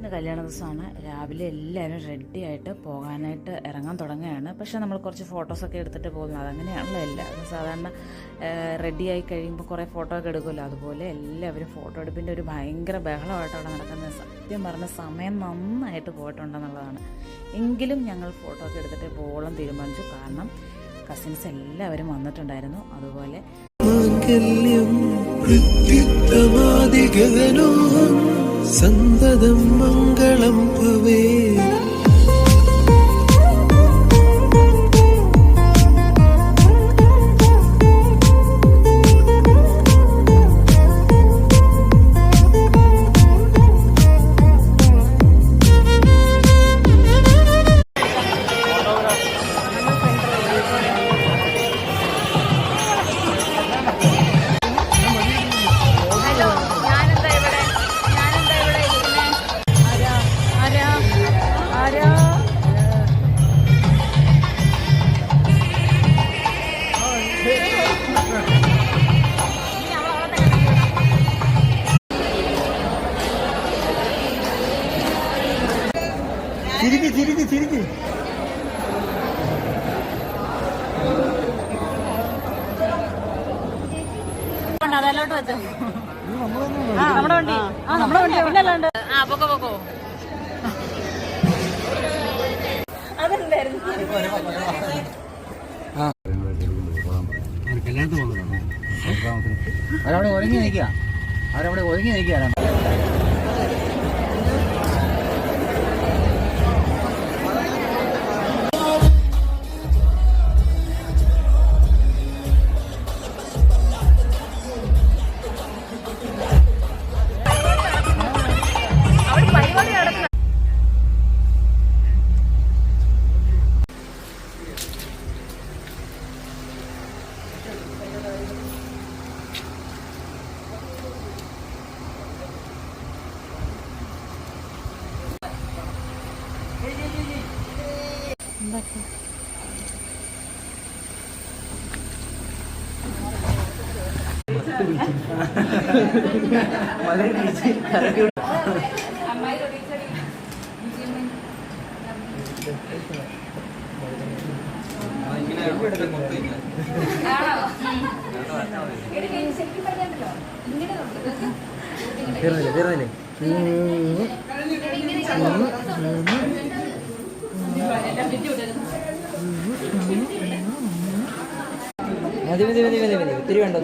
ഇന്ന് കല്യാണ ദിവസമാണ്. രാവിലെ എല്ലാവരും റെഡി ആയിട്ട് പോകാനായിട്ട് ഇറങ്ങാൻ തുടങ്ങുകയാണ്. പക്ഷേ നമ്മൾ കുറച്ച് ഫോട്ടോസൊക്കെ എടുത്തിട്ട് പോകുന്നു. അതങ്ങനെയാണല്ലോ എല്ലാവരും സാധാരണ റെഡിയായി കഴിയുമ്പോൾ കുറേ ഫോട്ടോ ഒക്കെ എടുക്കുമല്ലോ. അതുപോലെ എല്ലാവരും ഫോട്ടോ എടുപ്പിൻ്റെ ഒരു ഭയങ്കര ബഹളമായിട്ട് അവിടെ നടക്കുന്നത്. സത്യം പറഞ്ഞ സമയം നന്നായിട്ട് പോയിട്ടുണ്ടെന്നുള്ളതാണ്. എങ്കിലും ഞങ്ങൾ ഫോട്ടോ ഒക്കെ എടുത്തിട്ട് പോകണം തീരുമാനിച്ചു. കാരണം കസിൻസ് എല്ലാവരും വന്നിട്ടുണ്ടായിരുന്നു. അതുപോലെ സന്തതം മംഗളം ഭവേ. ചിരിക്ക് അതല്ലോട്ട് വെച്ചോ. നമ്മുടെ വണ്ടി നമ്മുടെ വണ്ടി പിന്നല്ലാണ്ട് പൊക്കോ അതെന്തായിരുന്നു കല്യാണത്തിന് പോകുന്നുണ്ടോ? അവരവിടെ ഒരുങ്ങി നിൽക്കുക. തീർന്നില്ലേ മതി ഒത്തിരി വേണ്ട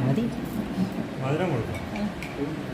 മതി. മധുരം കൊടുക്കും.